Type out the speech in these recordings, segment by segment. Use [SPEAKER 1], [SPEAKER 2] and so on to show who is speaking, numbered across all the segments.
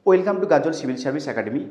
[SPEAKER 1] Welcome to Gajol civil service academy.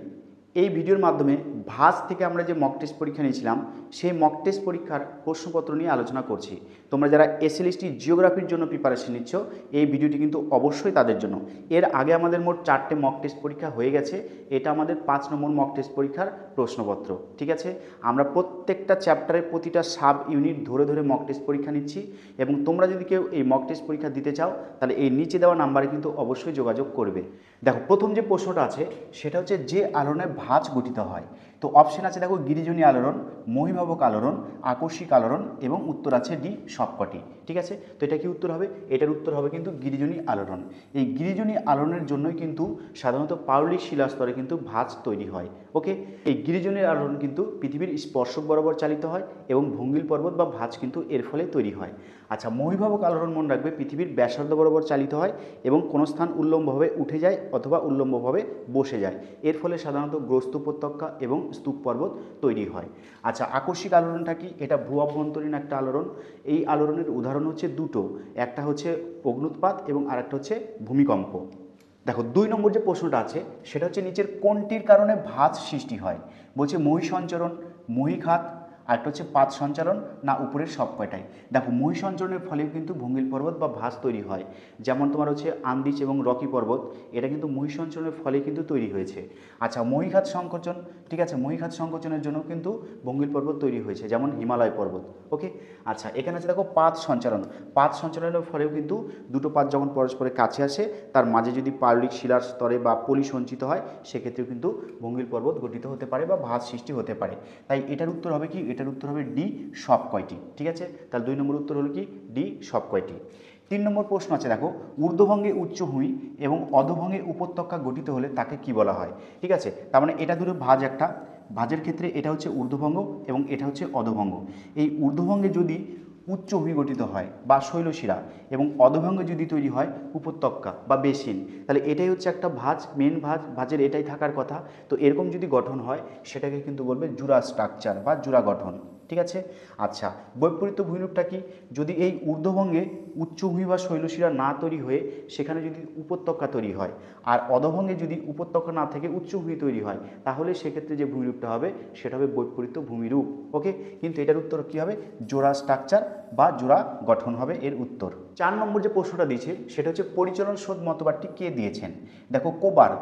[SPEAKER 1] এই ভিডিওর মাধ্যমে ভাঁজ থেকে আমরা যে মক টেস্ট পরীক্ষা নিয়েছিলাম সেই মক টেস্ট পরীক্ষার প্রশ্নপত্র নিয়ে আলোচনা করছি। তোমরা যারা এসএলএসটি জিওগ্রাফির জন্য প্রিপারেশন নিচ্ছ এই ভিডিওটি কিন্তু অবশ্যই তাদের জন্য। এর আগে আমাদের মোট 4টে মক টেস্ট পরীক্ষা হয়ে গেছে, এটা আমাদের 5 নম্বর মক টেস্ট পরীক্ষার প্রশ্নপত্র। ঠিক আছে, আমরা প্রত্যেকটা চ্যাপ্টারের প্রতিটা সাব ইউনিট ধরে ধরে মক টেস্ট পরীক্ষা নিচ্ছি এবং তোমরা যদি কেউ এই মক টেস্ট পরীক্ষা দিতে চাও তাহলে এই নিচে দেওয়া নাম্বারে কিন্তু অবশ্যই যোগাযোগ করবে। দেখো, প্রথম যে প্রশ্নটা আছে সেটা হচ্ছে যে আলোড়নে ভাঁজ গঠিত হয়। তো অপশন আছে দেখো, গিরিজনী আলোড়ন, মহীভবক আলোড়ন, আকস্মিক আলোড়ন এবং উত্তর আছে ডি সবকটি। ঠিক আছে, তো এটা কি উত্তর হবে? এটার উত্তর হবে কিন্তু গিরিজনী আলোড়ন। এই গিরিজনী আলোড়নের জন্যই কিন্তু সাধারণত পাললিক শিলাস্তরে কিন্তু ভাঁজ তৈরি হয়। ওকে, এই গিরিজনী আলোড়ন কিন্তু পৃথিবীর স্পর্শক বরাবর চালিত হয় এবং ভঙ্গিল পর্বত বা ভাঁজ কিন্তু এর ফলে তৈরি হয়। আচ্ছা, মহীভবক আলোড়ন মনে রাখবে পৃথিবীর ব্যাসার্ধ বরাবর চালিত হয় এবং কোনো স্থান উল্লম্বভাবে উঠে যায় অথবা উল্লম্বভাবে বসে যায়, এর ফলে সাধারণত গ্রস্ত উপত্যকা এবং স্তূপ পর্বত তৈরি হয়। আচ্ছা, আকস্মিক আলোড়নটা কি? এটা ভূ অভ্যন্তরীণ একটা আলোড়ন। এই আলোড়নের উদাহরণ হচ্ছে দুটো, একটা হচ্ছে অগ্নুৎপাত এবং আরেকটা হচ্ছে ভূমিকম্প। দেখো, 2 নম্বর যে প্রশ্নটা আছে সেটা হচ্ছে নিচের কোনটির কারণে ভাঁজ সৃষ্টি হয়? বলছে মহীসঞ্চরণ, মহীখাত, আরেকটা হচ্ছে পাত সঞ্চালন, না উপরের সব কয়টাই। দেখো, মহীসঞ্চরণের ফলেও কিন্তু ভঙ্গিল পর্বত বা ভাঁজ তৈরি হয়। যেমন তোমার হচ্ছে আন্দিজ এবং রকি পর্বত, এটা কিন্তু মহীসঞ্চরণের ফলে কিন্তু তৈরি হয়েছে। আচ্ছা, মহীখাত সংকোচন, ঠিক আছে, মহীখাত সংকোচনের জন্য কিন্তু ভঙ্গিল পর্বত তৈরি হয়েছে, যেমন হিমালয় পর্বত। ওকে, আচ্ছা, এখানে আছে দেখো পাত সঞ্চালন। পাত সঞ্চালনের ফলেও কিন্তু দুটো পাত যখন পরস্পরের কাছে আসে তার মাঝে যদি পাললিক শিলার স্তরে বা পলি সঞ্চিত হয় সেক্ষেত্রেও কিন্তু ভঙ্গিল পর্বত গঠিত হতে পারে বা ভাঁজ সৃষ্টি হতে পারে। তাই এটার উত্তর হবে কি? এটার উত্তর হবে ডি সব কয়টি। ঠিক আছে, তাহলে 2 নম্বর উত্তর হলো কি? ডি সব কয়টি। 3 নম্বর প্রশ্ন আছে দেখো, ঊর্ধ্বভঙ্গে উচ্চভূমি এবং অধোভঙ্গে উপত্যকা গঠিত হলে তাকে কি বলা হয়? ঠিক আছে, তার মানে এটা ধরো ভাঁজ, একটা ভাঁজের ক্ষেত্রে এটা হচ্ছে ঊর্ধ্বভঙ্গ এবং এটা হচ্ছে অধোভঙ্গ। এই ঊর্ধ্বভঙ্গে যদি উচ্চভূমি গঠিত হয় বা শৈলশিরা এবং অধোভঙ্গে যদি তৈরি হয় উপত্যকা বা বেসিন, তাহলে এটাই হচ্ছে একটা ভাঁজ, মেন ভাঁজ, ভাঁজের এটাই থাকার কথা। তো এরকম যদি গঠন হয় সেটাকে কিন্তু বলবে জুড়া স্ট্রাকচার বা জুড়া গঠন। ঠিক আছে, আচ্ছা, বৈপরীত্য ভূমিরূপটা কি? যদি এই ঊর্ধ্বভঙ্গে উচ্চভূমি বা শৈলশিরা না তৈরি হয়ে সেখানে যদি উপত্যকা তৈরি হয়, আর অধোভঙ্গে যদি উপত্যকা না থেকে উচ্চভূমি তৈরি হয়, তাহলে সেক্ষেত্রে যে ভূমিরূপটা হবে সেটা হবে বৈপরীত্য ভূমিরূপ। ওকে, কিন্তু এটার উত্তর কী হবে? জোড়া স্ট্রাকচার বা জোড়া গঠন হবে এর উত্তর। 4 নম্বর যে প্রশ্নটা দিয়েছে সেটা হচ্ছে পরিচলন স্রোত মতবাদটি কে দিয়েছেন? দেখো,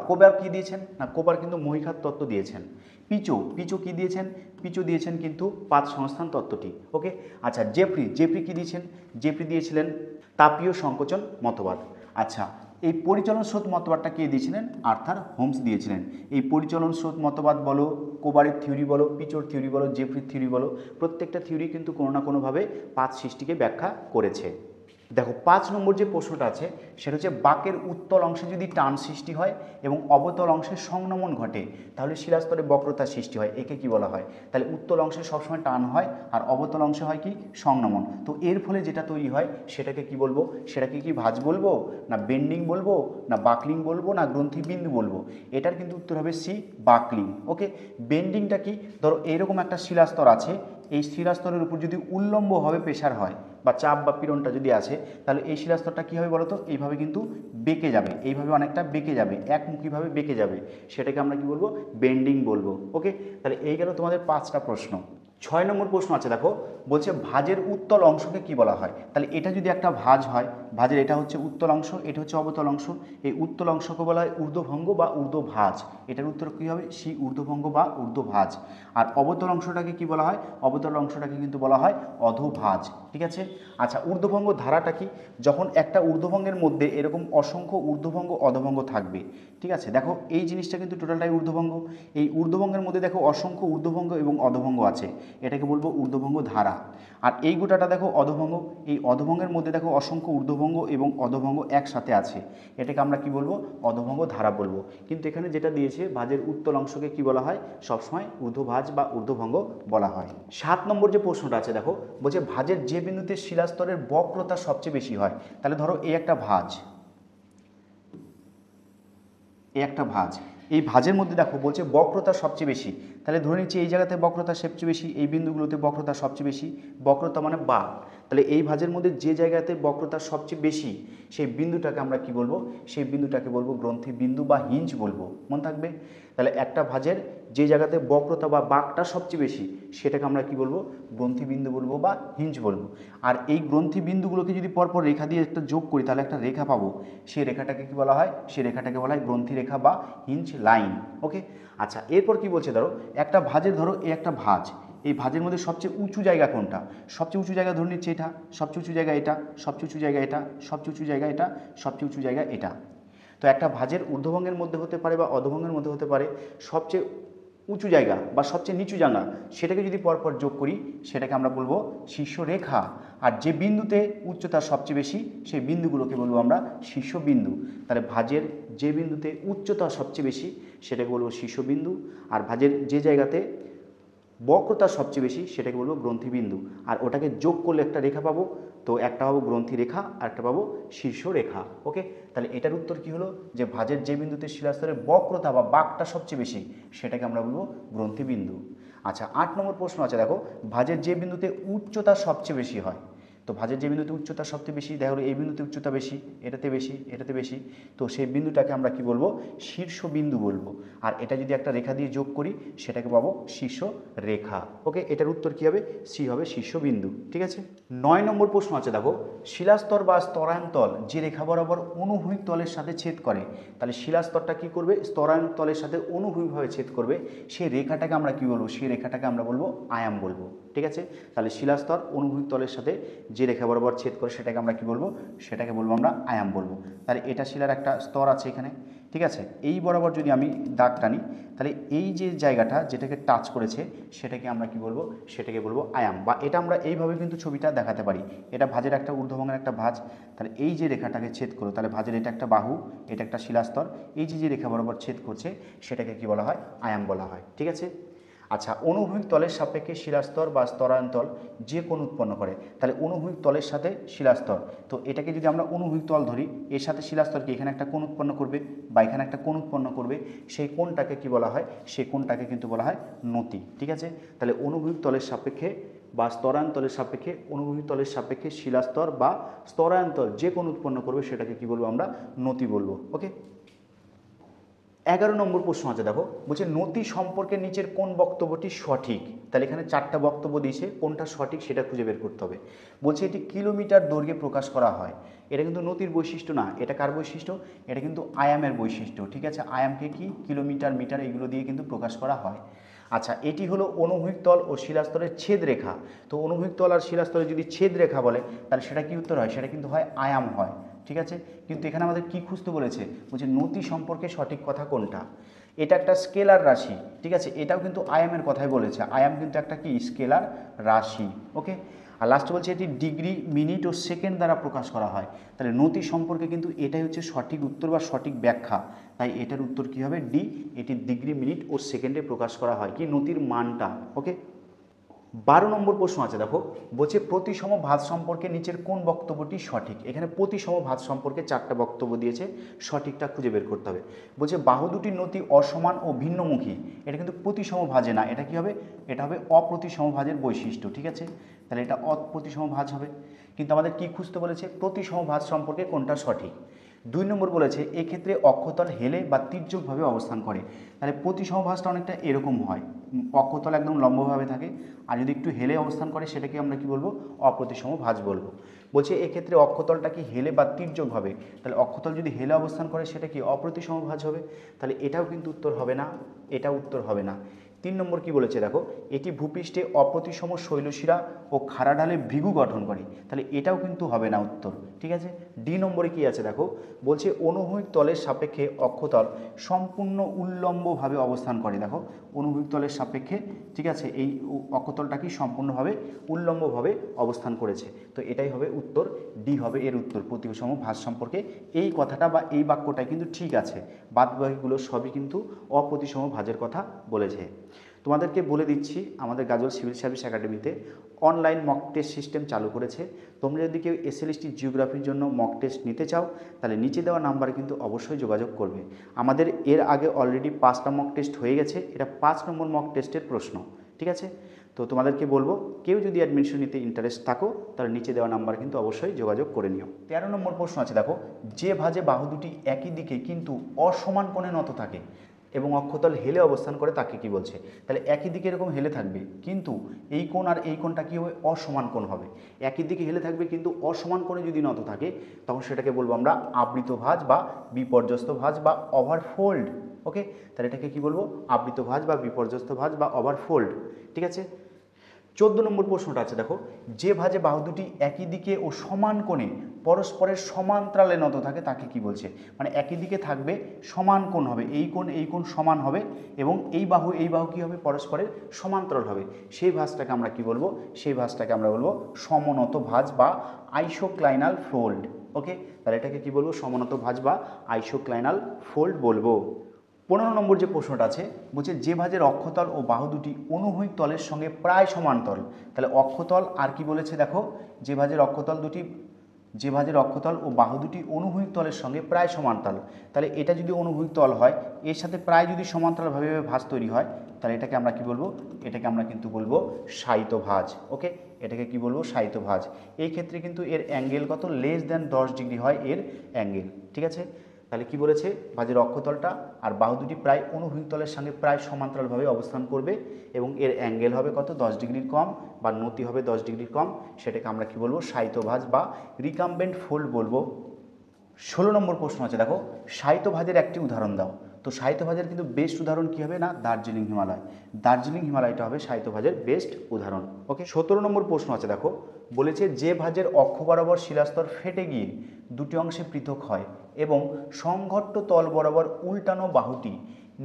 [SPEAKER 1] কোবার কি দিয়েছেন? না, কোবার কিন্তু মহীখাত তত্ত্ব দিয়েছেন। পিচো কি দিয়েছেন? পিচো দিয়েছেন কিন্তু পাত সংস্থান তত্ত্বটি। ওকে, আচ্ছা, জেফ্রি কি দিয়েছেন? জেফ্রি দিয়েছিলেন তাপীয় সংকোচন মতবাদ। আচ্ছা, এই পরিচলন স্রোত মতবাদটা কে দিয়েছিলেন? আর্থার হোমস দিয়েছিলেন। এই পরিচলন স্রোত মতবাদ বলো, কোবারের থিওরি বলো, পিচোর থিওরি বলো, জেফ্রির থিওরি বলো, প্রত্যেকটা থিওরি কিন্তু কোনো না কোনোভাবে পাত সৃষ্টিকে ব্যাখ্যা করেছে। দেখো, 5 নম্বর যে প্রশ্নটা আছে সেটা হচ্ছে বাঁকের উত্তল অংশে যদি টান সৃষ্টি হয় এবং অবতল অংশে সংনমন ঘটে তাহলে শিলাস্তরে বক্রতার সৃষ্টি হয়, একে কি বলা হয়? তাহলে উত্তল অংশে সবসময় টান হয় আর অবতল অংশে হয় কি? সংনমন। তো এর ফলে যেটা তৈরি হয় সেটাকে কি বলবো? সেটাকে কি ভাঁজ বলবো, না বেন্ডিং বলবো, না বাকলিং বলবো, না গ্রন্থিবিন্দু বলবো? এটার কিন্তু উত্তর হবে সি, বাকলিং। ওকে, বেন্ডিংটা কি? ধরো এইরকম একটা শিলাস্তর আছে, এই শিলাস্তরের উপর যদি উল্লম্বভাবে প্রেসার হয় বা চাপ বা পীড়নটা যদি আসে তাহলে এই শিলাস্তরটা কী হবে বলো তো? এইভাবে কিন্তু বেঁকে যাবে, এইভাবে অনেকটা বেঁকে যাবে, একমুখীভাবে বেঁকে যাবে, সেটাকে আমরা কি বলবো? বেন্ডিং বলবো। ওকে, তাহলে এই গেল তোমাদের 5টা প্রশ্ন। 6 নম্বর প্রশ্ন আছে দেখো, বলছে ভাঁজের উত্তল অংশকে কি বলা হয়? তাহলে এটা যদি একটা ভাঁজ হয়, ভাঁজের এটা হচ্ছে উত্তল অংশ, এটা হচ্ছে অবতল অংশ, এই উত্তল অংশকে বলা হয় ঊর্ধ্বভঙ্গ বা ঊর্ধ্বভাঁজ। এটার উত্তর কী হবে? সি, ঊর্ধ্বভঙ্গ বা ঊর্ধ্বভাঁজ। আর অবতল অংশটাকে কি বলা হয়? অবতল অংশটাকে কিন্তু বলা হয় অধোভাঁজ। ঠিক আছে, আচ্ছা, ঊর্ধ্বভঙ্গ ধারাটা কি? যখন একটা ঊর্ধ্বভঙ্গের মধ্যে এরকম অসংখ্য ঊর্ধ্বভঙ্গ অধভঙ্গ থাকবে। ঠিক আছে, দেখো এই জিনিসটা কিন্তু টোটালটাই ঊর্ধ্বভঙ্গ। এই ঊর্ধ্বভঙ্গের মধ্যে দেখো অসংখ্য ঊর্ধ্বভঙ্গ এবং অধভঙ্গ আছে, এটাকে বলবো ঊর্ধ্বভঙ্গ ধারা। আর এই গোটাটা দেখো অধভঙ্গ, এই অধভঙ্গের মধ্যে দেখো অসংখ্য ঊর্ধ্বভঙ্গ এবং অধভঙ্গ একসাথে আছে, এটাকে আমরা কি বলবো? অধভঙ্গ ধারা বলবো। কিন্তু এখানে যেটা দিয়েছে ভাঁজের উত্তল অংশকে কি বলা হয়? সবসময় ঊর্ধ্বভাঁজ বা ঊর্ধ্বভঙ্গ বলা হয়। 7 নম্বর যে প্রশ্নটা আছে দেখো, বলছে ভাঁজের যে বিন্দুতে শিলাস্তরের বক্রতা সবচেয়ে বেশি হয়। তাহলে ধরো এই একটা ভাঁজ, এই ভাঁজের মধ্যে দেখো বলছে বক্রতা সবচেয়ে বেশি, তাহলে ধরে নিচ্ছি এই জায়গাতে বক্রতা সবচেয়ে বেশি, এই বিন্দুগুলোতে বক্রতা সবচেয়ে বেশি, বক্রতা মানে বাঁক, তাহলে এই ভাঁজের মধ্যে যে জায়গাতে বক্রতা সবচেয়ে বেশি সেই বিন্দুটাকে আমরা কি বলবো, সেই বিন্দুটাকে বলবো গ্রন্থি বিন্দু বা হিঞ্জ বলবো, মনে থাকবে। তাহলে একটা ভাঁজের যে জায়গাতে বক্রতা বা বাঁকটা সবচেয়ে বেশি সেটাকে আমরা কি বলবো, গ্রন্থি বিন্দু বলবো বা হিঞ্জ বলবো। আর এই গ্রন্থি বিন্দুগুলোকে যদি পরপর রেখা দিয়ে একটা যোগ করি তাহলে একটা রেখা পাবো, সেই রেখাটাকে কি বলা হয়, সেই রেখাটাকে বলা হয় গ্রন্থি রেখা বা হিঞ্জ লাইন। ওকে, আচ্ছা এরপর কি বলছে, ধরো একটা ভাঁজের, ধরো এই একটা ভাঁজ, এই ভাঁজের মধ্যে সবচেয়ে উঁচু জায়গা কোনটা, সবচেয়ে উঁচু জায়গা ধরে নিচ্ছে এটা, সবচেয়ে উঁচু জায়গা এটা, সবচেয়ে উঁচু জায়গা এটা, সবচেয়ে উঁচু জায়গা এটা, সবচেয়ে উঁচু জায়গা এটা। তো একটা ভাঁজের ঊর্ধ্বভঙ্গের মধ্যে হতে পারে বা অধোভঙ্গের মধ্যে হতে পারে সবচেয়ে উঁচু জায়গা বা সবচেয়ে নিচু জায়গা, সেটাকে যদি পরপর যোগ করি সেটাকে আমরা বলবো শীর্ষরেখা। আর যে বিন্দুতে উচ্চতা সবচেয়ে বেশি সেই বিন্দুগুলোকে বলবো আমরা শীর্ষবিন্দু। তাহলে ভাঁজের যে বিন্দুতে উচ্চতা সবচেয়ে বেশি সেটাকে বলবো শীর্ষবিন্দু, আর ভাঁজের যে জায়গাতে বক্রতা সবচেয়ে বেশি সেটাকে বলবো গ্রন্থিবিন্দু। আর ওটাকে যোগ করলে একটা রেখা পাবো, তো একটা পাবো গ্রন্থি রেখা আর একটা পাবো শীর্ষ রেখা। ওকে, তাহলে এটার উত্তর কি হলো, যে ভাঁজের যে বিন্দুতে শিলাস্তরের বক্রতা বা বাঁকটা সবচেয়ে বেশি সেটাকে আমরা বলবো গ্রন্থিবিন্দু। আচ্ছা 8 নম্বর প্রশ্ন আছে, দেখো ভাঁজের যে বিন্দুতে উচ্চতা সবচেয়ে বেশি হয়, তো ভাঁজের যে বিন্দুতে উচ্চতা সবচেয়ে বেশি, দেখো এই বিন্দুতে উচ্চতা বেশি, এটাতে বেশি, এটাতে বেশি, তো সেই বিন্দুটাকে আমরা কি বলবো, শীর্ষবিন্দু বলবো। আর এটা যদি একটা রেখা দিয়ে যোগ করি সেটাকে পাবো শীর্ষ রেখা। ওকে, এটার উত্তর কি হবে, সি হবে শীর্ষবিন্দু। ঠিক আছে, 9 নম্বর প্রশ্ন আছে, দেখো শিলাস্তর বা স্তরায়ন্তল যে রেখা বরাবর অনুভূমিক তলের সাথে ছেদ করে, তাহলে শিলাস্তরটা কি করবে, স্তরায়ন তলের সাথে অনুভূমিকভাবে ছেদ করবে, সেই রেখাটাকে আমরা কি বলবো, সেই রেখাটাকে আমরা বলবো আয়াম বলবো। ঠিক আছে, তাহলে শিলাস্তর অনুভূমিক তলের সাথে যে রেখা বরাবর ছেদ করে সেটাকে আমরা কি বলবো, সেটাকে বলবো আমরা আয়াম বলবো। তাহলে এটা শিলার একটা স্তর আছে এখানে, ঠিক আছে, এই বরাবর যদি আমি দাগ টানি তাহলে এই যে জায়গাটা যেটাকে টাচ করেছে সেটাকে আমরা কি বলবো, সেটাকে বলবো আয়াম। বা এটা আমরা এইভাবে কিন্তু ছবিটা দেখাতে পারি, এটা ভাঁজের একটা ঊর্ধ্বভঙ্গের একটা ভাঁজ, তাহলে এই যে রেখাটাকে ছেদ করো তাহলে ভাঁজের এটা একটা বাহু, এটা একটা শিলাস্তর, এই যে রেখা বরাবর ছেদ করছে সেটাকে কি বলা হয়, আয়াম বলা হয়। ঠিক আছে, আচ্ছা অনুভূমিক তলের সাপেক্ষে শিলাস্তর বা স্তরায়ন্তল যে কোণ উৎপন্ন করে, তাহলে অনুভূমিক তলের সাথে শিলাস্তর, তো এটাকে যদি আমরা অনুভূমিক তল ধরি এর সাথে শিলাস্তরকে এখানে একটা কোণ উৎপন্ন করবে বা এখানে একটা কোণ উৎপন্ন করবে, সেই কোণটাকে কি বলা হয়, সেই কোণটাকে কিন্তু বলা হয় নতি। ঠিক আছে, তাহলে অনুভূমিক তলের সাপেক্ষে বা স্তরায়ন্তলের সাপেক্ষে, অনুভূমিক তলের সাপেক্ষে শিলাস্তর বা স্তরায়ন্তল যে কোণ উৎপন্ন করবে সেটাকে কি বলবো আমরা, নতি বলবো। ওকে, 11 নম্বর প্রশ্ন আছে, দেখো বলছে নতি সম্পর্কে নিচের কোন বক্তব্যটি সঠিক, তাহলে এখানে 4টা বক্তব্য দিয়েছে, কোনটা সঠিক সেটা খুঁজে বের করতে হবে। বলছে এটি কিলোমিটার দৈর্ঘ্যে প্রকাশ করা হয়, এটা কিন্তু নতির বৈশিষ্ট্য না, এটা কার বৈশিষ্ট্য, এটা কিন্তু আয়ামের বৈশিষ্ট্য। ঠিক আছে, আয়ামকে কি কিলোমিটার মিটার এগুলো দিয়ে কিন্তু প্রকাশ করা হয়। আচ্ছা এটি হলো অনুভূমিক তল ও শিলাস্তরের ছেদ রেখা, তো অনুভূমিক তল আর শিলাস্তরের যদি ছেদ রেখা বলে তাহলে সেটা কি উত্তর হয়, সেটা কিন্তু হয় আয়াম হয়। ঠিক আছে, কিন্তু এখানে আমাদের কি খুঁজতে বলেছে, বলছে নতি সম্পর্কে সঠিক কথা কোনটা, এটা একটা স্কেলার রাশি। ঠিক আছে, এটাও কিন্তু আয়ামের কথাই বলেছে, আয়াম কিন্তু একটা কি স্কেলার রাশি। ওকে, আর লাস্টে বলছে এটি ডিগ্রি মিনিট ও সেকেন্ড দ্বারা প্রকাশ করা হয়, তাহলে নতি সম্পর্কে কিন্তু এটাই হচ্ছে সঠিক উত্তর বা সঠিক ব্যাখ্যা, তাই এটার উত্তর কি হবে, ডি, এটি ডিগ্রি মিনিট ও সেকেন্ডে প্রকাশ করা হয় কি নতির মানটা। ওকে, 12 নম্বর প্রশ্ন আছে, দেখো বলছে প্রতিসম ভাঁজ সম্পর্কে নিচের কোন বক্তব্যটি সঠিক, এখানে প্রতিসম ভাঁজ সম্পর্কে 4টা বক্তব্য দিয়েছে, সঠিকটা খুঁজে বের করতে হবে। বলছে বাহু দুটির নতি অসমান ও ভিন্নমুখী, এটা কিন্তু প্রতিসম ভাঁজে না, এটা কি হবে, এটা হবে অপ্রতিসম ভাঁজের বৈশিষ্ট্য। ঠিক আছে, তাহলে এটা অপ্রতিসম ভাঁজ হবে, কিন্তু আমাদের কি খুঁজতে বলেছে, প্রতিসম ভাঁজ সম্পর্কে কোনটা সঠিক। 2 নম্বর বলেছে এক্ষেত্রে অক্ষতল হেলে বা তির্যকভাবে অবস্থান করে, তাহলে প্রতিসম ভাঁজটা অনেকটা এরকম হয়, অক্ষতল একদম লম্বভাবে থাকে, আর যদি একটু হেলে অবস্থান করে সেটাকে আমরা কি বলবো, অপ্রতিসম ভাঁজ বলবো। বলছে এক্ষেত্রে অক্ষতলটা কি হেলে বা তির্যকভাবে, তাহলে অক্ষতল যদি হেলে অবস্থান করে সেটা কি অপ্রতিসম ভাঁজ হবে, তাহলে এটাও কিন্তু উত্তর হবে না, এটাও উত্তর হবে না। 3 নম্বর কি বলেছে, দেখো এটি ভূপৃষ্ঠে অপ্রতিসম শৈলশিরা ও খাড়া ঢালে ভৃগু গঠন করে, তাহলে এটাও কিন্তু হবে না উত্তর। ঠিক আছে, ডি নম্বরে কি আছে, দেখো বলছে অনুভূমিক তলের সাপেক্ষে অক্ষতল সম্পূর্ণ উল্লম্বভাবে অবস্থান করে, দেখো অনুভূমিক তলের সাপেক্ষে, ঠিক আছে, এই অক্ষতলটা কি সম্পূর্ণভাবে উল্লম্বভাবে অবস্থান করেছে, তো এটাই হবে উত্তর, ডি হবে এর উত্তর, প্রতিসম ভাঁজ সম্পর্কে এই কথাটা বা এই বাক্যটাই কিন্তু ঠিক আছে, বাদবাকিগুলো সবই কিন্তু অপ্রতিসম ভাঁজের কথা বলেছে। তোমাদেরকে বলে দিচ্ছি আমাদের গাজল সিভিল সার্ভিস একাডেমিতে অনলাইন মক টেস্ট সিস্টেম চালু করেছে, তোমরা যদি কেউ এসএলএসটি জিওগ্রাফির জন্য মক টেস্ট নিতে চাও তাহলে নিচে দেওয়া নাম্বারে কিন্তু অবশ্যই যোগাযোগ করবে। আমাদের এর আগে অলরেডি 5টা মক টেস্ট হয়ে গেছে, এটা 5 নম্বর মক টেস্টের প্রশ্ন। ঠিক আছে। তো তোমাদেরকে বলবো কেউ যদি অ্যাডমিশন নিতে ইন্টারেস্ট থাকো তাহলে নিচে দেওয়া নাম্বার কিন্তু অবশ্যই যোগাযোগ করে নিও। 13 নম্বর প্রশ্ন আছে দেখো, যে ভাঁজে বাহু দুটি একই দিকে কিন্তু অসমান কোণে নত থাকে এবং অক্ষতল হেলে অবস্থান করে তাকে কি বলছে? তাহলে একই দিকে এরকম হেলে থাকবে কিন্তু এই কোণ আর এই কোণটা কী হবে? অসমান কোণ হবে। একই দিকে হেলে থাকবে কিন্তু অসমান কোণে যদি নত থাকে তখন সেটাকে বলবো আমরা আবৃত ভাঁজ বা বিপর্যস্ত ভাঁজ বা ওভারফোল্ড। ওকে, তাহলে এটাকে কি বলবো? আবৃত ভাঁজ বা বিপর্যস্ত ভাঁজ বা ওভারফোল্ড। ঠিক আছে। 14 নম্বর প্রশ্নটা আছে দেখো, যে ভাঁজে বাহু দুটি একই দিকে ও সমান কোণে পরস্পরের সমান্তরালে নত থাকে তাকে কি বলছে? মানে একই দিকে থাকবে, সমান কোণ হবে, এই কোণ সমান হবে এবং এই বাহু কি হবে? পরস্পরের সমান্তরাল হবে। সেই ভাঁজটাকে আমরা কি বলবো? সেই ভাঁজটাকে আমরা বলবো সমনত ভাঁজ বা আইসোক্লাইনাল ফোল্ড। ওকে, তাহলে এটাকে কি বলবো? সমনত ভাঁজ বা আইসোক্লাইনাল ফোল্ড বলবো। 15 নম্বর যে প্রশ্নটা আছে বলছে, যে ভাঁজের অক্ষতল ও বাহু দুটি অনুভূমিক তলের সঙ্গে প্রায় সমান্তরাল। তাহলে অক্ষতল আর কি বলেছে দেখো, যে ভাঁজের অক্ষতল ও বাহু দুটি অনুভূমিক তলের সঙ্গে প্রায় সমান্তরাল। তাহলে এটা যদি অনুভূমিক তল হয়, এর সাথে প্রায় যদি সমান্তরালভাবে ভাঁজ তৈরি হয়, তাহলে এটাকে আমরা কি বলবো? এটাকে আমরা কিন্তু বলবো সাহিত্য ভাঁজ। ওকে, এটাকে কি বলবো? সাহিত্য ভাঁজ। এই ক্ষেত্রে কিন্তু এর অ্যাঙ্গেল কত? লেস দ্যান 10 ডিগ্রি হয় এর অ্যাঙ্গেল। ঠিক আছে। তাহলে কি বলেছে? ভাঁজের অক্ষতলটা আর বাহু দুটি প্রায় অনুভূমিক তলের সঙ্গে প্রায় সমান্তরালভাবে অবস্থান করবে এবং এর অ্যাঙ্গেল হবে কত? 10 ডিগ্রির কম বা নতি হবে 10 ডিগ্রির কম। সেটাকে আমরা কি বলবো? সাহিত্য ভাঁজ বা রিকাম্বেন্ট ফোল্ড বলবো। 16 নম্বর প্রশ্ন আছে দেখো, সাহিত্য ভাঁজের একটি উদাহরণ দাও। তো সাহিত্য ভাঁজের কিন্তু বেস্ট উদাহরণ কি হবে? না দার্জিলিং হিমালয়। দার্জিলিং হিমালয়টা হবে সাহিত্য ভাঁজের বেস্ট উদাহরণ। ওকে, 17 নম্বর প্রশ্ন আছে দেখো, বলেছে যে ভাঁজের অক্ষ বরাবর শিলাস্তর ফেটে গিয়ে দুটি অংশে পৃথক হয় এবং সংঘট্ট তল বরাবর উল্টানো বাহুটি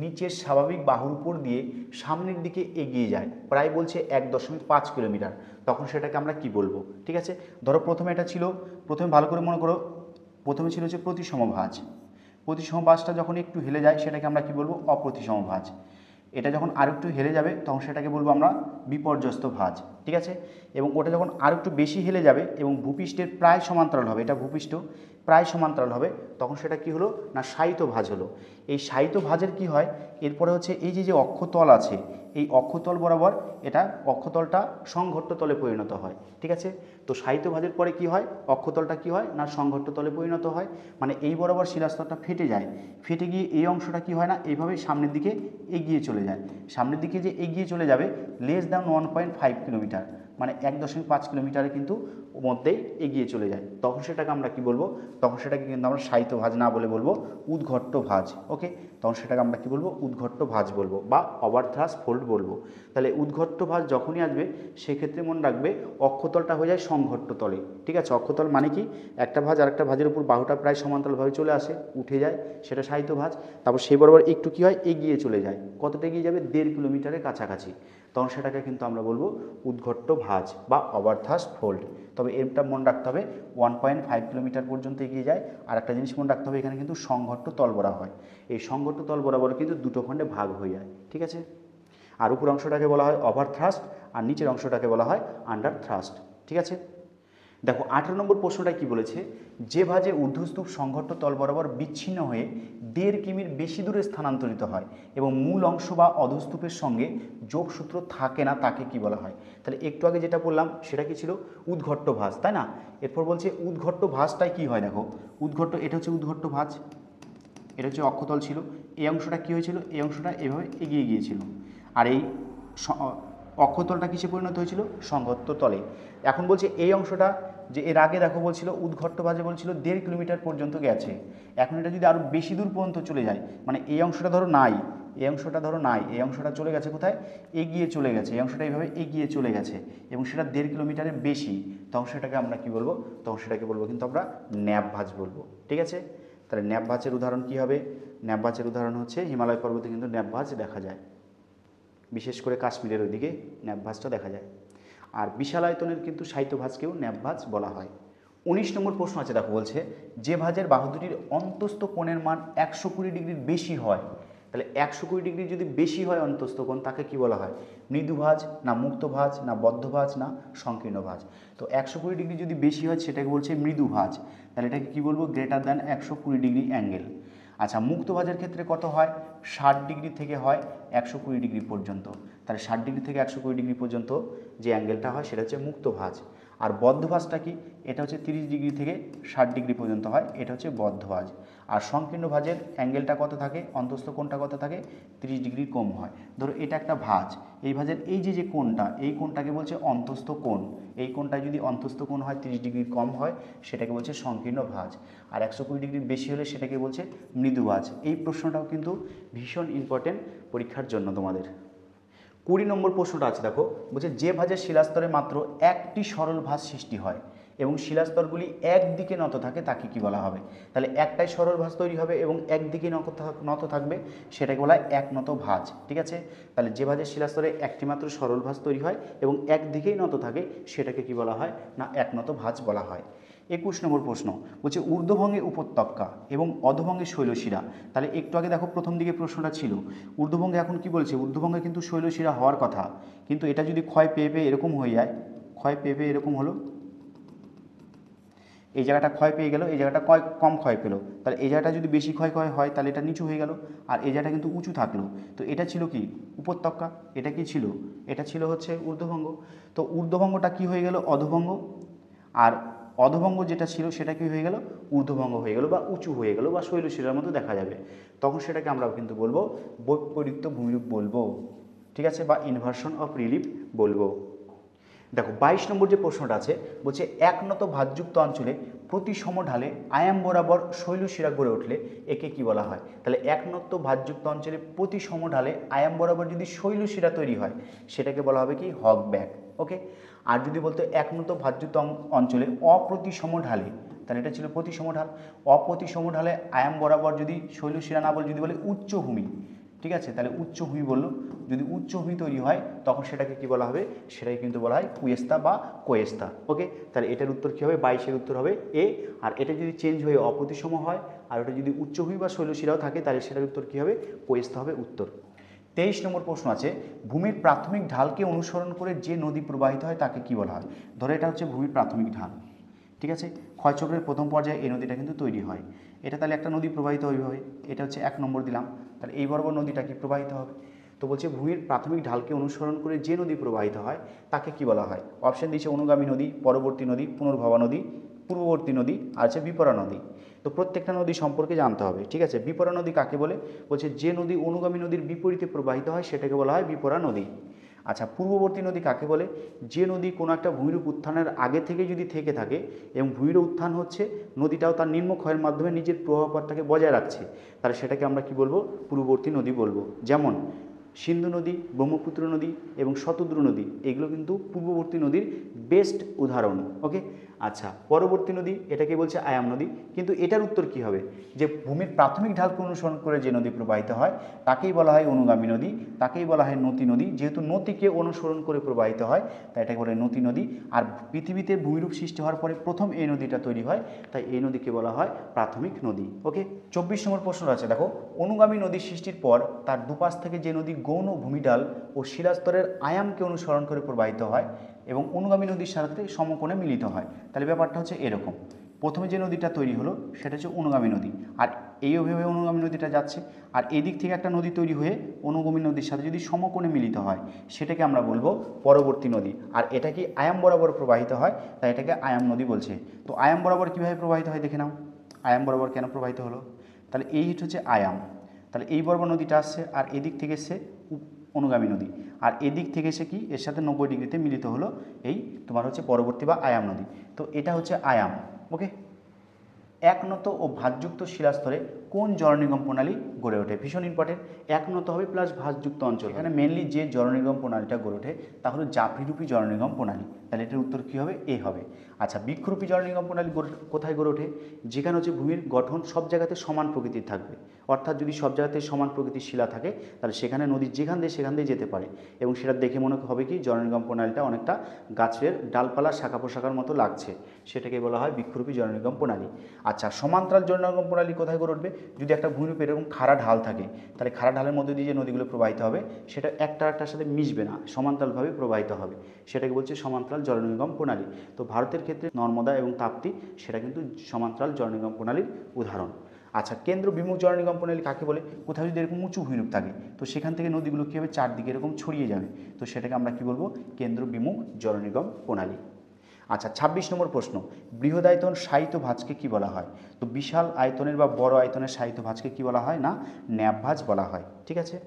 [SPEAKER 1] নিচের স্বাভাবিক বাহুর উপর দিয়ে সামনের দিকে এগিয়ে যায়, প্রায় বলছে 1.5 কিলোমিটার, তখন সেটাকে আমরা কি বলবো? ঠিক আছে। ধরো প্রথমে ভালো করে মনে করো, প্রথমে ছিল হচ্ছে প্রতিসম ভাঁজ। প্রতিসম ভাঁজটা যখন একটু হেলে যায় সেটাকে আমরা কি বলবো? অপ্রতিসম ভাঁজ। এটা যখন আরেকটু হেলে যাবে তখন সেটাকে বলবো আমরা বিপর্যস্ত ভাঁজ। ঠিক আছে। এবং ওটা যখন আরেকটু বেশি হেলে যাবে এবং ভূপৃষ্ঠের প্রায় সমান্তরাল হবে, এটা ভূপৃষ্ঠ প্রায় সমান্তরাল হবে, তখন সেটা কি হলো? না সাহিত্য ভাঁজ হলো। এই সাহিত্য ভাঁজের কি হয়? এরপরে হচ্ছে এই যে অক্ষতল আছে, এই অক্ষতল বরাবর অক্ষতলটা সংঘট্ট তলে পরিণত হয়। ঠিক আছে। তো সাহিত্য ভাঁজের পরে কি হয়? অক্ষতলটা কি হয়? না সংঘট্ট তলে পরিণত হয়। মানে এই বরাবর শিলাস্তরটা ফেটে যায়, ফেটে গিয়ে এই অংশটা কি হয়? না এইভাবে সামনের দিকে এগিয়ে চলে যায়। সামনের দিকে যে এগিয়ে চলে যাবে লেস দ্যান 1.5 কিলোমিটার, মানে 1.5 কিলোমিটারে কিন্তু মধ্যেই এগিয়ে চলে যায়, তখন সেটাকে আমরা কি বলবো? তখন সেটাকে কিন্তু আমরা সাহিত্য ভাঁজ না বলে বলবো উদ্ঘট্ট ভাঁজ। ওকে, তখন সেটাকে আমরা কি বলবো? উদ্ঘট্ট ভাঁজ বলবো বা ওভারথ্রাস্ট ফোল্ড বলবো। তাহলে উদ্ঘট্ট ভাঁজ যখনই আসবে সেক্ষেত্রে মনে রাখবে অক্ষতলটা হয়ে যায় সংঘট্ট তলে। ঠিক আছে। অক্ষতল মানে কি? একটা ভাঁজ আরেকটা ভাঁজের উপর বাহুটা প্রায় সমান্তরালভাবে চলে আসে, উঠে যায়, সেটা সাহিত্য ভাঁজ। তারপর সেই বরাবর একটু কি হয়? এগিয়ে চলে যায়। কতটা এগিয়ে যাবে? 1.5 কিলোমিটারের কাছাকাছি, তখন সেটাকে কিন্তু আমরা বলবো উদ্ঘট্ট ভাঁজ বা ওভারথ্রাস্ট ফোল্ড। তবে এটা মনে রাখতে হবে 1.5 কিলোমিটার পর্যন্ত এগিয়ে যায়। আর একটা জিনিস মনে রাখতে হবে, এখানে কিন্তু সংঘট্ট তল বরা হয়, এই সংঘট্ট তল বরাবর কিন্তু দুটো খণ্ডে ভাগ হয়ে যায়। ঠিক আছে। আর উপর অংশটাকে বলা হয় ওভারথ্রাস্ট আর নিচের অংশটাকে বলা হয় আন্ডার থ্রাস্ট। ঠিক আছে। দেখো 18 নম্বর প্রশ্নটা কি বলেছে, যে ভাঁজে ঊর্ধ্বস্তূপ সংঘট্ট তল বরাবর বিচ্ছিন্ন হয়ে 1.5 কিমির বেশি দূরে স্থানান্তরিত হয় এবং মূল অংশ বা অধস্তূপের সঙ্গে যোগসূত্র থাকে না তাকে কি বলা হয়? তাহলে একটু আগে যেটা বললাম সেটা কি ছিল? উদ্ঘট্ট ভাঁজ, তাই না? এরপর বলছে উদ্ঘট্ট ভাঁজটাই কি হয়? দেখো উদ্ঘট্ট, এটা হচ্ছে উদ্ঘট্ট ভাঁজ, এটা হচ্ছে অক্ষতল ছিল, এই অংশটা কি হয়েছিল? এই অংশটা এভাবে এগিয়ে গিয়েছিল আর এই অক্ষতলটা কিসে পরিণত হয়েছিল? সংঘট্ট তলে। এখন বলছে এই অংশটা, যে এর আগে দেখো বলছিল উদ্ঘট্ট ভাঁজে বলছিল 1.5 কিলোমিটার পর্যন্ত গেছে, এখন এটা যদি আরও বেশি দূর পর্যন্ত চলে যায়, মানে এই অংশটা ধরো নাই, এই অংশটা চলে গেছে কোথায়? এগিয়ে চলে গেছে, এই অংশটা এইভাবে এগিয়ে চলে গেছে এবং সেটা 1.5 কিলোমিটারের বেশি, তখন সেটাকে আমরা কি বলবো? তখন সেটাকে বলবো কিন্তু আমরা ন্যাপ ভাঁজ বলবো। ঠিক আছে। তাহলে ন্যাপ ভাঁজের উদাহরণ কি হবে? ন্যাপ ভাঁজের উদাহরণ হচ্ছে হিমালয় পর্বতে কিন্তু ন্যাপ ভাঁজ দেখা যায়, বিশেষ করে কাশ্মীরের ওইদিকে ন্যাপ ভাঁজটা দেখা যায়। আর বিশাল আয়তনের কিন্তু সাহিত্য ভাঁজকেও ন্যাপ ভাঁজ বলা হয়। 19 নম্বর প্রশ্ন আছে দেখো, বলছে যে ভাঁজের বাহু দুটির অন্তস্থ কোণের মান 120 ডিগ্রির বেশি হয়, তাহলে 120 ডিগ্রি যদি বেশি হয় অন্তস্থ কোণ, তাকে কি বলা হয়? মৃদু ভাঁজ, না মুক্ত ভাঁজ, না বদ্ধ ভাঁজ, না সংকীর্ণ ভাঁজ? তো 120 ডিগ্রি যদি বেশি হয় সেটাকে বলছে মৃদু ভাঁজ, তাহলে এটাকে কি বলবো? Greater than 120 degree angle. আচ্ছা মুক্ত ভাঁজের ক্ষেত্রে কত হয়? 60 ডিগ্রি থেকে হয় 120 ডিগ্রি পর্যন্ত। তাহলে 60 ডিগ্রি থেকে 120 ডিগ্রি পর্যন্ত যে অ্যাঙ্গেলটা হয় সেটা হচ্ছে মুক্ত ভাঁজ। আর বদ্ধ ভাঁজটা কি, এটা হচ্ছে 30 ডিগ্রি থেকে 60 ডিগ্রি পর্যন্ত হয়, এটা হচ্ছে বদ্ধ ভাঁজ। আর সংকীর্ণ ভাঁজের অ্যাঙ্গেলটা কত থাকে, অন্তস্থ কোণটা কত থাকে, 30 ডিগ্রি কম হয়। ধরো এটা একটা ভাঁজ, এই ভাঁজের এই যে কোণটা, এই কোণটাকে বলছে অন্তস্থ কোণ। এই কোণটায় যদি অন্তস্থ কোণ হয় 30 ডিগ্রি কম হয় সেটাকে বলছে সংকীর্ণ ভাঁজ। আর 120 ডিগ্রির বেশি হলে সেটাকে বলছে মৃদু ভাঁজ। এই প্রশ্নটাও কিন্তু ভীষণ ইম্পর্টেন্ট পরীক্ষার জন্য তোমাদের। 20 নম্বর প্রশ্নটা আছে, দেখো বলছে যে ভাঁজের শিলাস্তরে মাত্র একটি সরল ভাঁজ সৃষ্টি হয় এবং শিলাস্তরগুলি একদিকে নত থাকে তাকে কি বলা হবে? তাহলে একটাই সরল ভাঁজ তৈরি হবে এবং একদিকে নত থাকবে, সেটাকে বলা হয় একনত ভাঁজ। ঠিক আছে, তাহলে যে ভাঁজের শিলাস্তরে একটি মাত্র সরল ভাঁজ তৈরি হয় এবং একদিকেই নত থাকে সেটাকে কি বলা হয়? না একনত ভাঁজ বলা হয়। 21 নম্বর প্রশ্ন বলছে ঊর্ধ্বভঙ্গে উপত্যকা এবং অধভঙ্গে শৈলশিরা। তাহলে একটু আগে দেখো প্রথম দিকে প্রশ্নটা ছিল ঊর্ধ্বভঙ্গে, এখন কি বলছে? ঊর্ধ্বভঙ্গে কিন্তু শৈলশিরা হওয়ার কথা, কিন্তু এটা যদি ক্ষয় পেয়ে পেয়ে এরকম হয়ে যায়, ক্ষয় পেয়ে পেয়ে এরকম হলো, এই জায়গাটা ক্ষয় পেয়ে গেল, এই জায়গাটা কম ক্ষয় পেলো, তাহলে এই জায়গাটা যদি বেশি ক্ষয় হয় তাহলে এটা নিচু হয়ে গেল, আর এই জায়গাটা কিন্তু উঁচু থাকলো। তো এটা ছিল কি? উপত্যকা। এটা কি ছিল? এটা ছিল হচ্ছে ঊর্ধ্বভঙ্গ। তো ঊর্ধ্বভঙ্গটা কি হয়ে গেল? অধভঙ্গ। আর অধভঙ্গ যেটা ছিল সেটা কি হয়ে গেল? ঊর্ধ্বভঙ্গ হয়ে গেল বা উঁচু হয়ে গেল বা শৈলশিরার মতো দেখা যাবে। তখন সেটাকে আমরাও কিন্তু বলবো বৈপরীত্য ভূমিরূপ বলবো। ঠিক আছে, বা ইনভার্সন অফ রিলিফ বলবো। দেখো 22 নম্বর যে প্রশ্নটা আছে বলছে একনত ভাঁজযুক্ত অঞ্চলে প্রতি সমঢালে আয়াম বরাবর শৈলশিরা গড়ে উঠলে একে কি বলা হয়? তাহলে একনত ভাঁজযুক্ত অঞ্চলে প্রতি সমঢালে আয়াম বরাবর যদি শৈলশিরা তৈরি হয় সেটাকে বলা হবে কি? Hog back. ওকে। আর যদি বলতো একনত ভাঁজযুক্ত অঞ্চলে অপ্রতিসম ঢালে, তাহলে এটা ছিল প্রতিসম ঢাল। অপ্রতিসম ঢালে আয়াম বরাবর যদি শৈলশিরা না বলে যদি বলে উচ্চভূমি, ঠিক আছে, তাহলে উচ্চভূমি বললো। যদি উচ্চভূমি তৈরি হয় তখন সেটাকে কি বলা হবে? সেটাকে কিন্তু বলা হয় কুয়েস্তা বা কোয়েস্তা। ওকে, তাহলে এটার উত্তর কী হবে? 22-এর উত্তর হবে এ। আর এটা যদি চেঞ্জ হয়ে অপ্রতিসম হয় আর ওটা যদি উচ্চভূমি বা শৈলশিরাও থাকে তাহলে সেটার উত্তর কী হবে? কোয়েস্তা হবে উত্তর। 23 নম্বর প্রশ্ন আছে ভূমির প্রাথমিক ঢালকে অনুসরণ করে যে নদী প্রবাহিত হয় তাকে কি বলা হয়? ধরো এটা হচ্ছে ভূমির প্রাথমিক ঢাল, ঠিক আছে, ক্ষয়চক্রের প্রথম পর্যায়ে এই নদীটা কিন্তু তৈরি হয়। এটা তাহলে একটা নদী প্রবাহিত হবে, এটা হচ্ছে 1 নম্বর দিলাম। তাহলে এই বরাবর নদীটা কি প্রবাহিত হবে? তো বলছে ভূমির প্রাথমিক ঢালকে অনুসরণ করে যে নদী প্রবাহিত হয় তাকে কি বলা হয়? অপশন দিচ্ছে অনুগামী নদী, পরবর্তী নদী, পুনর্ভবা নদী, পূর্ববর্তী নদী, আর হচ্ছে বিপরা নদী। তো প্রত্যেকটা নদী সম্পর্কে জানতে হবে। ঠিক আছে, বিপরা নদী কাকে বলে? বলছে যে নদী অনুগামী নদীর বিপরীতে প্রবাহিত হয় সেটাকে বলা হয় বিপরা নদী। আচ্ছা, পূর্ববর্তী নদী কাকে বলে? যে নদী কোনো একটা ভূমিরূপ উত্থানের আগে থেকে যদি থেকে থাকে এবং ভূমিরূপ উত্থান হচ্ছে, নদীটাও তার নিম্নক্ষয়ের মাধ্যমে নিজের প্রবাহপথটাকে বজায় রাখছে, তাহলে সেটাকে আমরা কি বলবো? পূর্ববর্তী নদী বলবো। যেমন সিন্ধু নদী, ব্রহ্মপুত্র নদী এবং শতদ্রু নদী, এগুলো কিন্তু পূর্ববর্তী নদীর বেস্ট উদাহরণ। ওকে। আচ্ছা, পরবর্তী নদী এটাকে বলছে আয়াম নদী, কিন্তু এটার উত্তর কি হবে? যে ভূমির প্রাথমিক ঢালকে অনুসরণ করে যে নদী প্রবাহিত হয় তাকেই বলা হয় অনুগামী নদী, তাকেই বলা হয় নতি নদী। যেহেতু নদীকে অনুসরণ করে প্রবাহিত হয় তাই এটাকে বলে নতি নদী। আর পৃথিবীতে ভূমিরূপ সৃষ্টি হওয়ার পরে প্রথম এই নদীটা তৈরি হয়, তাই এই নদীকে বলা হয় প্রাথমিক নদী। ওকে। 24 নম্বর প্রশ্ন আছে, দেখো অনুগামী নদী সৃষ্টির পর তার দুপাশ থেকে যে নদী গৌণ ভূমিঢাল ও শিলাস্তরের আয়ামকে অনুসরণ করে প্রবাহিত হয় এবং অনুগামী নদীর সাথে সমকোণে মিলিত হয়। তাহলে ব্যাপারটা হচ্ছে এরকম, প্রথমে যে নদীটা তৈরি হলো সেটা হচ্ছে অনুগামী নদী, আর এইভাবে অনুগামী নদীটা যাচ্ছে, আর এই দিক থেকে একটা নদী তৈরি হয়ে অনুগামী নদীর সাথে যদি সমকোণে মিলিত হয় সেটাকে আমরা বলবো পরবর্তী নদী। আর এটা কি আয়াম বরাবর প্রবাহিত হয়, তাই এটাকে আয়াম নদী বলছে। তো আয়াম বরাবর কীভাবে প্রবাহিত হয় দেখে নাও। আয়াম বরাবর কেন প্রবাহিত হলো? তাহলে এই হচ্ছে আয়াম, তাহলে এই বরাবর নদীটা আসছে আর এদিক থেকে এসে অনুগামী নদী, আর এদিক থেকে এসে কি এর সাথে 90 ডিগ্রিতে মিলিত হলো এই তোমার হচ্ছে পরবর্তী বা আয়াম নদী। তো এটা হচ্ছে আয়াম। ওকে। একনত ও ভাঁজযুক্ত শিলাস্তরে কোন জলনিগম প্রণালী গড়ে ওঠে? ভীষণ ইম্পর্টেন্ট। একনত হবে প্লাস ভাঁজযুক্ত অঞ্চল। এখানে মেনলি যে জলনিগম প্রণালীটা গড়ে ওঠে তা হলো জাফরিরূপী জলনিগম প্রণালী, তাহলে এটার উত্তর কী হবে? এ হবে। আচ্ছা, বৃক্ষরূপী জলনিগম প্রণালী কোথায় গড়ে ওঠে? যেখানে হচ্ছে ভূমির গঠন সব জায়গাতে সমান প্রকৃতির থাকবে, অর্থাৎ যদি সব জায়গাতে সমান প্রকৃতির শিলা থাকে তাহলে সেখানে নদী যেখান দিয়ে যেতে পারে এবং সেটা দেখে মনে হবে কি জলনিগম প্রণালীটা অনেকটা গাছের ডালপালা শাখা প্রশাখার মতো লাগছে, সেটাকে বলা হয় বৃক্ষরূপী জলনিগম প্রণালী। আচ্ছা, সমান্তরাল জলনিগম প্রণালী কোথায় গড়ে উঠবে? যদি একটা ভূমিরূপে এরকম খাড়া ঢাল থাকে তাহলে খাড়া ঢালের মধ্যে দিয়ে যে নদীগুলো প্রবাহিত হবে সেটা একটা একটার সাথে মিশবে না, সমান্তরালভাবে প্রবাহিত হবে, সেটাকে বলছে সমান্তরাল জলনিগম প্রণালী। তো ভারতের ক্ষেত্রে নর্মদা এবং তাপ্তি সেটা কিন্তু সমান্তরাল জলনিগম প্রণালীর উদাহরণ। আচ্ছা, কেন্দ্র বিমুখ জলনিগম প্রণালী কাকে বলে? কোথাও যদি এরকম উঁচু ভূমিরূপ থাকে তো সেখান থেকে নদীগুলো কী হবে, চারদিকে এরকম ছড়িয়ে যাবে, তো সেটাকে আমরা কি বলবো, কেন্দ্র বিমুখ জলনিগম প্রণালী। আচ্ছা, 26 নম্বর প্রশ্ন, বৃহদায়তন শায়িত ভাঁজকে কি বলা হয়? তো বিশাল আয়তনের বা বড় আয়তনের শায়িত ভাঁজকে কি বলা হয়? না, ন্যাপ ভাঁজ বলা হয়। ঠিক আছে,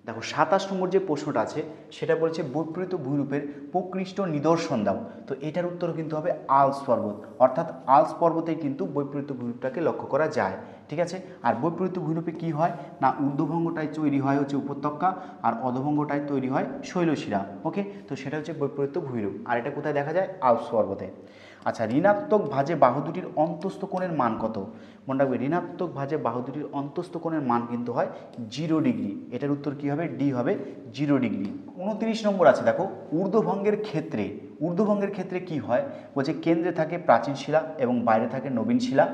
[SPEAKER 1] দেখো 27 নম্বর যে প্রশ্নটা আছে সেটা বলছে বৈপরীত্য ভূমিরূপের প্রকৃষ্ট নিদর্শন দাও। তো এটার উত্তর কিন্তু হবে আল্পস পর্বত, অর্থাৎ আল্পস পর্বতেই কিন্তু বৈপরীত্য ভূমিরূপটাকে লক্ষ্য করা যায়। ঠিক আছে, আর বৈপরীত্য ভূমিরূপে কী হয় না, ঊর্ধ্বভঙ্গটায় তৈরি হয় হচ্ছে উপত্যকা আর অধভঙ্গটায় তৈরি হয় শৈলশিরা। ওকে, তো সেটা হচ্ছে বৈপরীত্য ভূমিরূপ, আর এটা কোথায় দেখা যায়? আল্পস পর্বতে। আচ্ছা, ঋণাত্মক ভাঁজে বাহু দুটির অন্তস্থ কোণের মান কত? মনে রাখবে, ঋণাত্মক ভাঁজে বাহু দুটির অন্তস্থ কোণের মান কিন্তু হয় 0 ডিগ্রি। এটার উত্তর কী হবে? ডি হবে, 0 ডিগ্রি। 29 নম্বর আছে, দেখো ঊর্ধ্বভঙ্গের ক্ষেত্রে কি হয়? বলছে কেন্দ্রে থাকে প্রাচীন শিলা এবং বাইরে থাকে নবীন শিলা।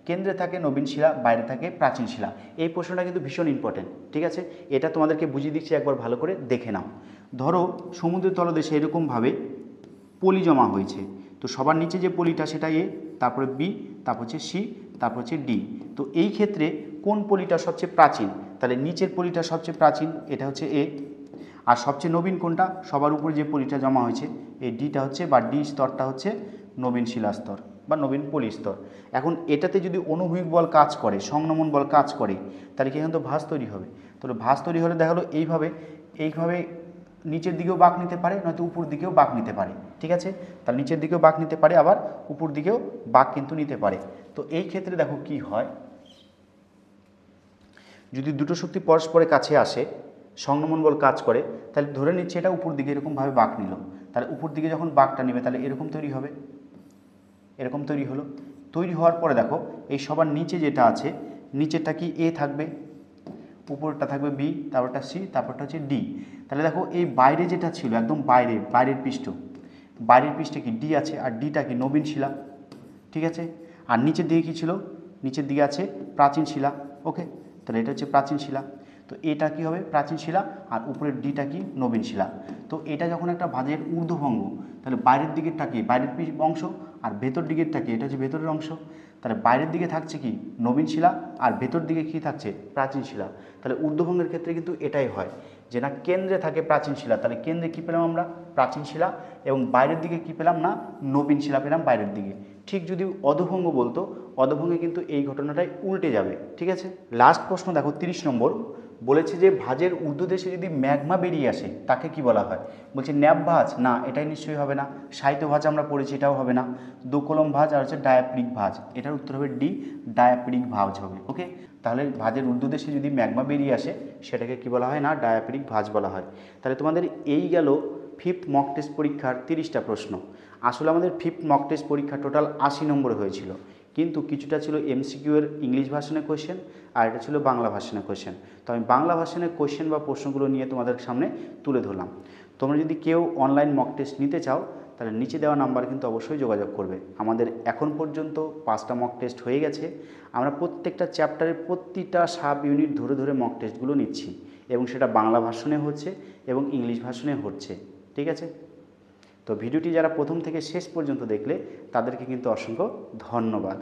[SPEAKER 1] কেন্দ্রে থাকে নবীন শিলা, বাইরে থাকে প্রাচীন শিলা। এই প্রশ্নটা কিন্তু ভীষণ ইম্পর্টেন্ট। ঠিক আছে, এটা তোমাদেরকে বুঝিয়ে দিচ্ছি, একবার ভালো করে দেখে নাও। ধরো সমুদ্রের তলদেশে এরকমভাবে পলি জমা হয়েছে, তো সবার নিচে যে পলিটা সেটা এ, তারপরে বি, তারপর হচ্ছে সি, তারপর হচ্ছে ডি। তো এই ক্ষেত্রে কোন পলিটা সবচেয়ে প্রাচীন? তাহলে নিচের পলিটা সবচেয়ে প্রাচীন, এটা হচ্ছে এ। আর সবচেয়ে নবীন কোনটা? সবার উপরে যে পলিটা জমা হয়েছে এই ডিটা হচ্ছে, বা ডি স্তরটা হচ্ছে নবীন শিলাস্তর বা নবীন পলি স্তর। এখন এটাতে যদি অনুভূমিক বল কাজ করে, সংনমন বল কাজ করে, তাহলে কি এখানে তো ভাঁজ তৈরি হবে। তাহলে ভাঁজ তৈরি হলে দেখা হলো এইভাবে নিচের দিকেও বাঁক নিতে পারে, নয়তো উপর দিকেও বাঁক নিতে পারে। ঠিক আছে, তাহলে নিচের দিকেও বাঁক নিতে পারে, আবার উপর দিকেও বাঁক কিন্তু নিতে পারে। তো এই ক্ষেত্রে দেখো কি হয়, যদি দুটো শক্তি পরস্পরের কাছে আসে, সংনমন বল কাজ করে, তাহলে ধরে নিচ্ছে এটা উপর দিকে এরকমভাবে বাঁক নিল, তাহলে উপর দিকে যখন বাঁকটা নেবে তাহলে এরকম তৈরি হবে, এরকম তৈরি হলো। তৈরি হওয়ার পরে দেখো এই সবার নিচে যেটা আছে, নিচেরটা কি এ থাকবে, উপরটা থাকবে বি, তারপরটা সি, তারপরটা হচ্ছে ডি। তাহলে দেখো এই বাইরে যেটা ছিল একদম বাইরের পৃষ্ঠে কি ডি আছে, আর ডিটা কি নবীন শিলা। ঠিক আছে, আর নিচের দিকে কি ছিল? নিচের দিকে আছে প্রাচীন শিলা। ওকে, তাহলে এটা হচ্ছে প্রাচীন শিলা। তো এটা কি হবে? প্রাচীন শিলা, আর উপরের ডিটা কি? নবীন শিলা। তো এটা যখন একটা ভাঁজের ঊর্ধ্বভঙ্গ, তাহলে বাইরের দিকেরটা কি? বাইরের অংশ, আর ভেতর দিকেরটা কি? এটা হচ্ছে ভেতরের অংশ। তাহলে বাইরের দিকে থাকছে কি? নবীন শিলা, আর ভেতর দিকে কি থাকছে? প্রাচীন শিলা। তাহলে ঊর্ধ্বভঙ্গের ক্ষেত্রে কিন্তু এটাই হয়, যে না কেন্দ্রে থাকে প্রাচীন শিলা, তাহলে কেন্দ্রে কী পেলাম আমরা? প্রাচীন শিলা, এবং বাইরের দিকে কি পেলাম? না নবীন শিলা পেলাম বাইরের দিকে। ঠিক যদি অধভঙ্গ বলতো, অধভঙ্গে কিন্তু এই ঘটনাটাই উল্টে যাবে। ঠিক আছে, লাস্ট প্রশ্ন দেখো 30 নম্বর, বলেছে যে ভাঁজের ঊর্ধ্বদেশে যদি ম্যাগমা বেরিয়ে আসে তাকে কি বলা হয়? বলছে ন্যাপ ভাঁজ, না এটাই নিশ্চয়ই হবে না। শায়িত ভাঁজ আমরা পড়েছি, এটাও হবে না। দোকলম ভাঁজ আর হচ্ছে ডায়াপ্রিক ভাঁজ, এটার উত্তর হবে ডি, ডায়াপ্রিক ভাঁজ হবে। ওকে, তাহলে ভাঁজের ঊর্ধ্বদেশে যদি ম্যাগমা বেরিয়ে আসে সেটাকে কি বলা হয়? না ডায়াপ্রিক ভাঁজ বলা হয়। তাহলে তোমাদের এই গেল 5th মক টেস্ট পরীক্ষার 30টা প্রশ্ন। আসলে আমাদের 5th মক টেস্ট পরীক্ষা টোটাল 80 নম্বর হয়েছিল, কিন্তু কিছুটা ছিল এমসিকিউ এর ইংলিশ ভার্সনের কোয়েশ্চেন, আর এটা ছিল বাংলা ভার্সনের কোয়েশ্চেন। তো আমি বাংলা ভার্সনের কোয়েশ্চেন বা প্রশ্নগুলো নিয়ে তোমাদের সামনে তুলে ধরলাম। তোমরা যদি কেউ অনলাইন মক টেস্ট নিতে চাও তাহলে নিচে দেওয়া নাম্বার কিন্তু অবশ্যই যোগাযোগ করবে। আমাদের এখন পর্যন্ত 5টা মক টেস্ট হয়ে গেছে। আমরা প্রত্যেকটা চ্যাপ্টারের প্রতিটা সাব ইউনিট ধরে ধরে মক টেস্টগুলো নিচ্ছি, এবং সেটা বাংলা ভার্সনে হচ্ছে এবং ইংলিশ ভার্সনে হচ্ছে। ঠিক আছে, তো ভিডিওটি যারা প্রথম থেকে শেষ পর্যন্ত দেখলে তাদেরকে কিন্তু অসংখ্য ধন্যবাদ।